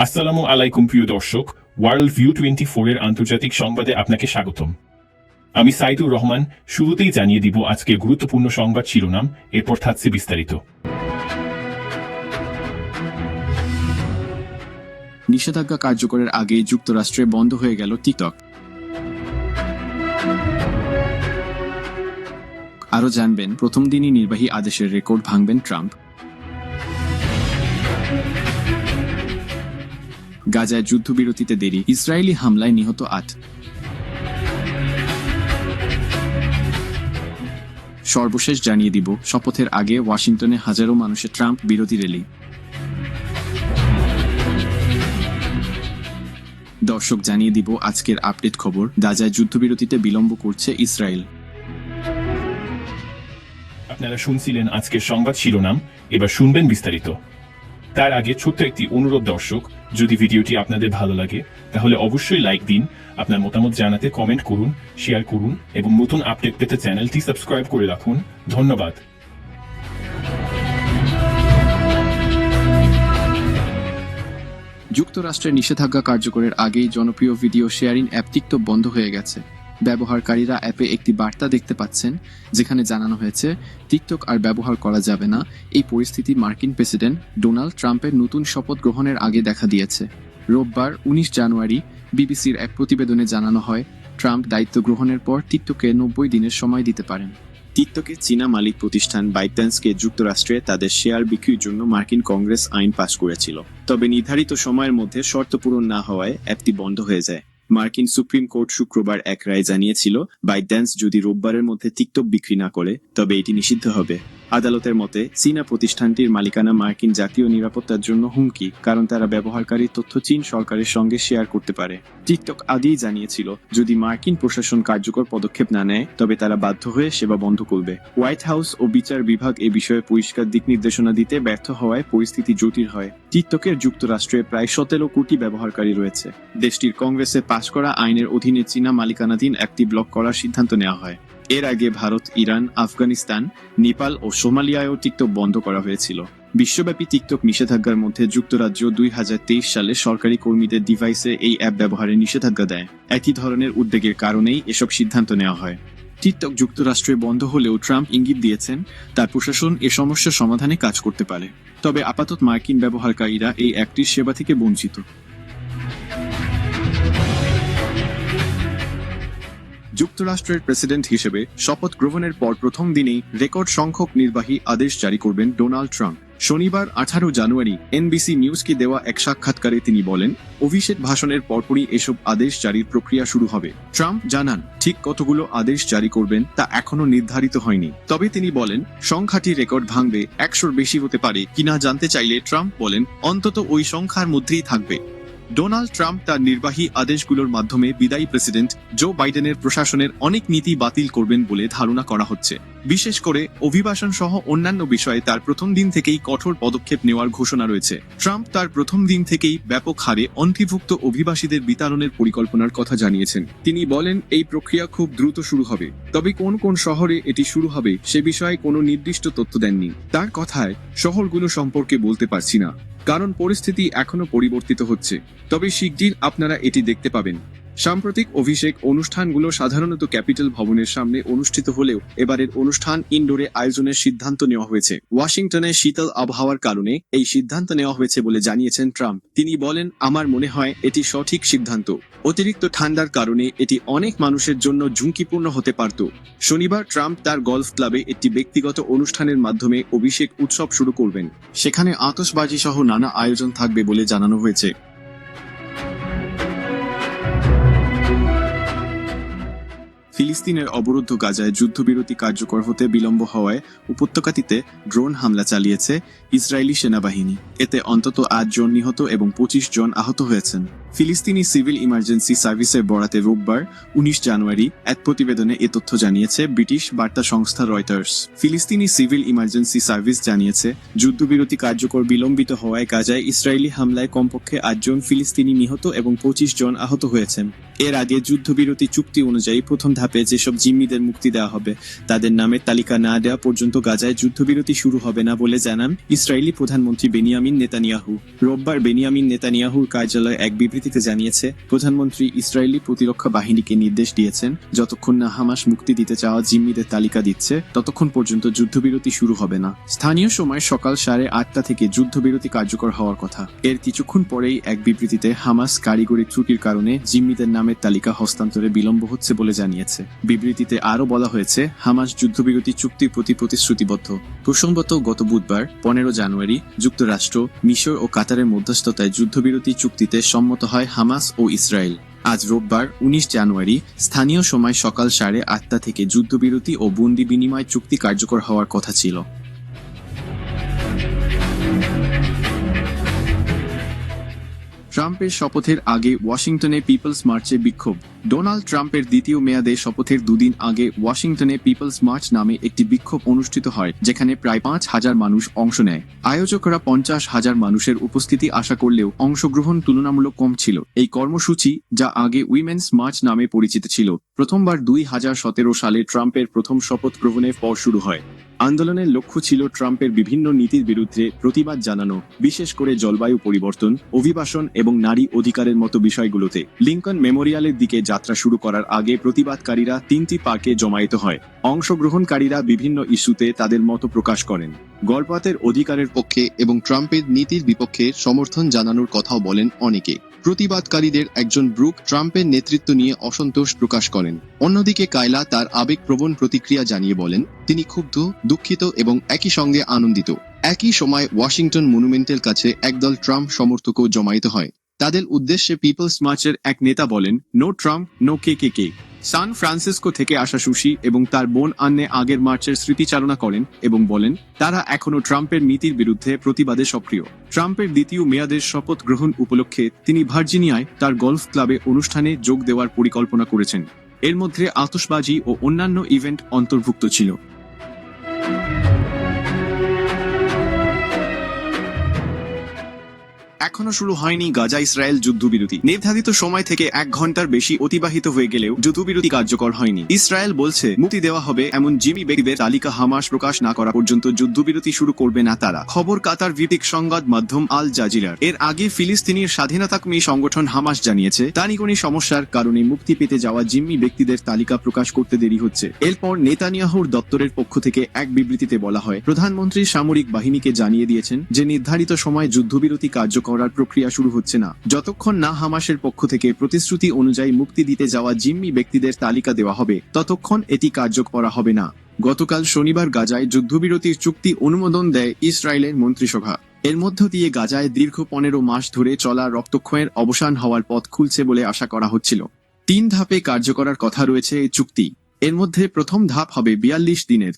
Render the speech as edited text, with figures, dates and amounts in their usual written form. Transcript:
আসসালামু আলাইকুম প্রিয় দর্শক, ওয়ার্ল্ড ভিউ 24 এর আন্তর্জাতিক সংবাদে আপনাকে স্বাগতম। আমি সাইদুর রহমান। শুরুতেই জানিয়ে দিব আজকের গুরুত্বপূর্ণ সংবাদ শিরোনাম, এরপর থাকছে বিস্তারিত। নিষেধাজ্ঞা কার্যকরের আগে যুক্তরাষ্ট্রে বন্ধ হয়ে গেল টিকটক। আরও জানবেন, প্রথম দিনই নির্বাহী আদেশের রেকর্ড ভাঙবেন ট্রাম্প। গাজায় যুদ্ধবিরতিতে দেরি, ইসরায়েলি হামলায় নিহত ৮। সর্বশেষ জানিয়ে দিব, শপথের আগে ওয়াশিংটনে হাজারো মানুষের ট্রাম্প বিরোধী র্যালি। দর্শক, জানিয়ে দিব আজকের আপডেট খবর। গাজায় যুদ্ধবিরতিতে বিলম্ব করছে ইসরায়েল। আপনারা শুনছিলেন আজকের সংবাদ শিরোনাম, এবার শুনবেন বিস্তারিত। তার আগে ছোট্ট একটি অনুরোধ দর্শক, যদি ভিডিওটি আপনাদের ভালো লাগে তাহলে অবশ্যই লাইক দিন, আপনার মতামত জানাতে কমেন্ট করুন, শেয়ার করুন এবং নতুন আপডেট পেতে চ্যানেলটি সাবস্ক্রাইব করে রাখুন। ধন্যবাদ। যুক্তরাষ্ট্রের নিষেধাজ্ঞা কার্যকরের আগেই জনপ্রিয় ভিডিও শেয়ারিং অ্যাপ টিকটক বন্ধ হয়ে গেছে। ব্যবহারকারীরা অ্যাপে একটি বার্তা দেখতে পাচ্ছেন, যেখানে জানানো হয়েছে টিকটক আর ব্যবহার করা যাবে না। এই পরিস্থিতি মার্কিন প্রেসিডেন্ট ডোনাল্ড ট্রাম্পের নতুন শপথ গ্রহণের আগে দেখা দিয়েছে। রোববার ১৯ জানুয়ারি বিবিসির এক প্রতিবেদনে জানানো হয়, ট্রাম্প দায়িত্ব গ্রহণের পর টিকটকে ৯০ দিনের সময় দিতে পারেন। টিকটকে চীনা মালিক প্রতিষ্ঠান বাইটড্যান্সকে যুক্তরাষ্ট্রে তাদের শেয়ার বিক্রির জন্য মার্কিন কংগ্রেস আইন পাশ করেছিল, তবে নির্ধারিত সময়ের মধ্যে শর্ত পূরণ না হওয়ায় অ্যাপটি বন্ধ হয়ে যায়। মার্কিন সুপ্রিম কোর্ট শুক্রবার এক রায় জানিয়েছিল, বাইটড্যান্স যদি রোববারের মধ্যে টিকটক বিক্রি না করে তবে এটি নিষিদ্ধ হবে। আদালতের মতে, চীনা প্রতিষ্ঠানটির মালিকানা মার্কিন জাতীয় নিরাপত্তার জন্য হুমকি, কারণ তারা ব্যবহারকারীর তথ্য চীন সরকারের সঙ্গে শেয়ার করতে পারে। টিকটক আগেই জানিয়েছিল, যদি মার্কিন প্রশাসন কার্যকর পদক্ষেপ না নেয় তবে তারা বাধ্য হয়ে সেবা বন্ধ করবে। হোয়াইট হাউস ও বিচার বিভাগ এ বিষয়ে পরিষ্কার দিক নির্দেশনা দিতে ব্যর্থ হওয়ায় পরিস্থিতি জটিল হয়। টিকটকের যুক্তরাষ্ট্রে প্রায় ১৭ কোটি ব্যবহারকারী রয়েছে। দেশটির কংগ্রেসে পাশ করা আইনের অধীনে চীনা মালিকানাধীন অ্যাপটি ব্লক করার সিদ্ধান্ত নেওয়া হয়। এর আগে ভারত, ইরান, আফগানিস্তান, নেপাল ও সোমালিয়ায়ও টিকটক বন্ধ করা হয়েছিল। বিশ্বব্যাপী টিকটক নিষেধাজ্ঞার মধ্যে যুক্তরাজ্য ২০২৩ সালে সরকারি কর্মীদের ডিভাইসে এই অ্যাপ ব্যবহারের নিষেধাজ্ঞা দেয়। একই ধরনের উদ্বেগের কারণেই এসব সিদ্ধান্ত নেওয়া হয়। টিকটক যুক্তরাষ্ট্রে বন্ধ হলেও ট্রাম্প ইঙ্গিত দিয়েছেন, তার প্রশাসন এ সমস্যা সমাধানে কাজ করতে পারে। তবে আপাতত মার্কিন ব্যবহারকারীরা এই অ্যাপটির সেবা থেকে বঞ্চিত। যুক্তরাষ্ট্রের প্রেসিডেন্ট হিসেবে শপথ গ্রহণের পর প্রথম দিনেই রেকর্ড সংখ্যক নির্বাহী আদেশ জারি করবেন ডোনাল্ড ট্রাম্প। শনিবার ১৮ জানুয়ারি এনবিসি নিউজকে দেওয়া এক সাক্ষাৎকারে তিনি বলেন, অভিষেক ভাষণের পরপরই এসব আদেশ জারির প্রক্রিয়া শুরু হবে। ট্রাম্প জানান, ঠিক কতগুলো আদেশ জারি করবেন তা এখনো নির্ধারিত হয়নি। তবে তিনি বলেন, সংখ্যাটি রেকর্ড ভাঙবে, ১০০-র বেশি হতে পারে কিনা জানতে চাইলে ট্রাম্প বলেন, অন্তত ওই সংখ্যার মধ্যেই থাকবে। ডোনাল্ড ট্রাম্প তার নির্বাহী আদেশগুলোর মাধ্যমে বিদায়ী প্রেসিডেন্ট জো বাইডেনের প্রশাসনের অনেক নীতি বাতিল করবেন বলে ধারণা করা হচ্ছে। বিশেষ করে অভিবাসন সহ অন্যান্য বিষয়ে তার প্রথম দিন থেকেই কঠোর পদক্ষেপ নেওয়ার ঘোষণা রয়েছে। ট্রাম্প তার প্রথম দিন থেকেই ব্যাপক হারে অন্তর্ভুক্ত অভিবাসীদের বিতরণের পরিকল্পনার কথা জানিয়েছেন। তিনি বলেন, এই প্রক্রিয়া খুব দ্রুত শুরু হবে, তবে কোন কোন শহরে এটি শুরু হবে সে বিষয়ে কোনো নির্দিষ্ট তথ্য দেননি। তার কথায়, শহরগুলো সম্পর্কে বলতে পারছি না, কারণ পরিস্থিতি এখনো পরিবর্তিত হচ্ছে, তবে শিগগির আপনারা এটি দেখতে পাবেন। সাম্প্রতিক অভিষেক অনুষ্ঠানগুলো সাধারণত ক্যাপিটল ভবনের সামনে অনুষ্ঠিত হলেও এবারের অনুষ্ঠান ইনডোরে আয়োজনের সিদ্ধান্ত নেওয়া হয়েছে। ওয়াশিংটনে শীতল আবহাওয়ার কারণে এই সিদ্ধান্ত নেওয়া হয়েছে বলে জানিয়েছেন ট্রাম্প। তিনি বলেন, আমার মনে হয় এটি সঠিক সিদ্ধান্ত। অতিরিক্ত ঠান্ডার কারণে এটি অনেক মানুষের জন্য ঝুঁকিপূর্ণ হতে পারত। শনিবার ট্রাম্প তার গলফ ক্লাবে একটি ব্যক্তিগত অনুষ্ঠানের মাধ্যমে অভিষেক উৎসব শুরু করবেন। সেখানে আতশবাজি সহ নানা আয়োজন থাকবে বলে জানানো হয়েছে। ফিলিস্তিনের অবরুদ্ধ গাজায় যুদ্ধবিরতি কার্যকর হতে বিলম্ব হওয়ায় উপত্যকাটিতে ড্রোন হামলা চালিয়েছে ইসরায়েলি সেনাবাহিনী। এতে অন্তত ৮ জন নিহত এবং ২৫ জন আহত হয়েছেন। ফিলিস্তিনি সিভিল ইমার্জেন্সি সার্ভিসের বরাতে রোববার ১৯ জানুয়ারি এক প্রতিবেদনে এ তথ্য জানিয়েছে ব্রিটিশ বার্তা সংস্থা রয়টার্স। ফিলিস্তিনি সিভিল ইমার্জেন্সি সার্ভিস জানিয়েছে, যুদ্ধবিরতি কার্যকর বিলম্বিত হওয়ায় গাজায় ইসরায়েলি হামলায় কমপক্ষে ৮ জন ফিলিস্তিনি নিহত এবং ২৫ জন আহত হয়েছেন। এর আগে যুদ্ধবিরতি চুক্তি অনুযায়ী প্রথম ধাপে যেসব জিম্মিদের মুক্তি দেওয়া হবে তাদের নামের তালিকা না দেওয়া পর্যন্ত গাজায় যুদ্ধবিরতি শুরু হবে না বলে জানান ইসরায়েলি প্রধানমন্ত্রী বেনিয়ামিন নেতানিয়াহু। রোববার বেনিয়ামিন নেতানিয়াহুর কার্যালয় এক বিবৃতিতে জানিয়েছে, প্রধানমন্ত্রী ইসরায়েলি প্রতিরক্ষা বাহিনীকে নির্দেশ দিয়েছেন যতক্ষণ না হামাস মুক্তি দিতে চাওয়া জিম্মিদের তালিকা দিচ্ছে ততক্ষণ পর্যন্ত যুদ্ধবিরতি শুরু হবে না। স্থানীয় সময় সকাল 8:30 থেকে যুদ্ধবিরতি কার্যকর হওয়ার কথা। এর কিছুক্ষণ পরেই এক বিবৃতিতে হামাস কারিগরি ত্রুটির কারণে জিম্মিদের নামের তালিকা হস্তান্তরে বিলম্ব হচ্ছে বলে জানিয়েছে। বিবৃতিতে আরও বলা হয়েছে, হামাস যুদ্ধবিরতি চুক্তির প্রতি প্রতিশ্রুতিবদ্ধ। প্রসঙ্গত, গত বুধবার 15 জানুয়ারি যুক্তরাষ্ট্র, মিশর ও কাতারের মধ্যস্থতায় যুদ্ধবিরতি চুক্তিতে সম্মত হয় হামাস ও ইসরায়েল। আজ রোববার ১৯ জানুয়ারি স্থানীয় সময় সকাল 8:30 থেকে যুদ্ধবিরতি ও বন্দি বিনিময় চুক্তি কার্যকর হওয়ার কথা ছিল। ট্রাম্পের শপথের আগে ওয়াশিংটনে পিপলস মার্চে বিক্ষোভ। ডোনাল্ড ট্রাম্পের দ্বিতীয় মেয়াদে শপথের দুদিন আগে ওয়াশিংটনে পিপলস মার্চ নামে একটি বিক্ষোভ অনুষ্ঠিত হয়, যেখানে প্রায় ৫,০০০ মানুষ অংশ নেয়। আয়োজকরা ৫০,০০০ মানুষের উপস্থিতি আশা করলেও অংশগ্রহণ তুলনামূলক কম ছিল। এই কর্মসূচি, যা আগে উইমেন্স মার্চ নামে পরিচিত ছিল, প্রথমবার ২০১৭ সালে ট্রাম্পের প্রথম শপথ গ্রহণের পর শুরু হয়। আন্দোলনের লক্ষ্য ছিল ট্রাম্পের বিভিন্ন নীতির বিরুদ্ধে প্রতিবাদ জানানো, বিশেষ করে জলবায়ু পরিবর্তন, অভিবাসন এবং নারী অধিকারের মতো বিষয়গুলোতে। লিঙ্কন মেমোরিয়ালের দিকে যাত্রা শুরু করার আগে প্রতিবাদকারীরা ৩টি পার্কে জমায়েত হয়। অংশগ্রহণকারীরা বিভিন্ন ইস্যুতে তাদের মত প্রকাশ করেন। গর্ভপাতের অধিকারের পক্ষে এবং ট্রাম্পের নীতির বিপক্ষে সমর্থন জানানোর কথাও বলেন অনেকে। প্রতিবাদকারীদের একজন ব্রুক ট্রাম্পের নেতৃত্ব নিয়ে অসন্তোষ প্রকাশ করেন। অন্যদিকে কায়লা তার আবেগপ্রবণ প্রতিক্রিয়া জানিয়ে বলেন, তিনি ক্ষুব্ধ, দুঃখিত এবং একই সঙ্গে আনন্দিত। একই সময় ওয়াশিংটন মনুমেন্টের কাছে একদল ট্রাম্প সমর্থকও জমায়েত হয়। তাদের উদ্দেশ্যে পিপলস মার্চের এক নেতা বলেন, নো ট্রাম্প, নো কে। সান ফ্রান্সিসকো থেকে আসা সুশি এবং তার বোন আন্নে আগের মার্চের স্মৃতিচারণা করেন এবং বলেন তারা এখনও ট্রাম্পের নীতির বিরুদ্ধে প্রতিবাদে সক্রিয়। ট্রাম্পের দ্বিতীয় মেয়াদের শপথ গ্রহণ উপলক্ষে তিনি ভার্জিনিয়ায় তার গলফ ক্লাবে অনুষ্ঠানে যোগ দেওয়ার পরিকল্পনা করেছেন। এর মধ্যে আতশবাজি ও অন্যান্য ইভেন্ট অন্তর্ভুক্ত ছিল। এখনো শুরু হয়নি গাজা ইসরায়েল যুদ্ধবিরতি। নির্ধারিত সময় থেকে ১ ঘন্টার বেশি অতিবাহিত হয়ে গেলেও যুদ্ধবিরতি কার্যকর হয়নি। ইসরায়েল বলছে মুক্তি দেওয়া হবে এমন জিম্মি ব্যক্তিদের তালিকা হামাস প্রকাশ না করা পর্যন্ত যুদ্ধবিরতি শুরু করবে না তারা। খবর কাতার ভিত্তিক সংবাদ মাধ্যম আল জাজিরার। এর আগে ফিলিস্তিনির স্বাধীনতাকামী সংগঠন হামাস জানিয়েছে, তানিকনি সমস্যার কারণে মুক্তি পেতে যাওয়া জিম্মি ব্যক্তিদের তালিকা প্রকাশ করতে দেরি হচ্ছে। এরপর নেতানিয়াহুর দপ্তরের পক্ষ থেকে এক বিবৃতিতে বলা হয়, প্রধানমন্ত্রী সামরিক বাহিনীকে জানিয়ে দিয়েছেন যে নির্ধারিত সময় যুদ্ধবিরতি কার্যকর করার প্রক্রিয়া শুরু হচ্ছে না, যতক্ষণ না হামাসের পক্ষ থেকে প্রতিশ্রুতি অনুযায়ী মুক্তি দিতে যাওয়া জিম্মি ব্যক্তিদের তালিকা দেওয়া হবে ততক্ষণ এটি কার্যকর করা হবে না। গতকাল শনিবার গাজায় যুদ্ধবিরতির চুক্তি অনুমোদন দেয় ইসরায়েলের মন্ত্রিসভা। এর মধ্য দিয়ে গাজায় দীর্ঘ ১৫ মাস ধরে চলা রক্তক্ষয়ের অবসান হওয়ার পথ খুলছে বলে আশা করা হচ্ছিল। ৩ ধাপে কার্য করার কথা রয়েছে এই চুক্তি। এর মধ্যে প্রথম ধাপ হবে ৪২ দিনের,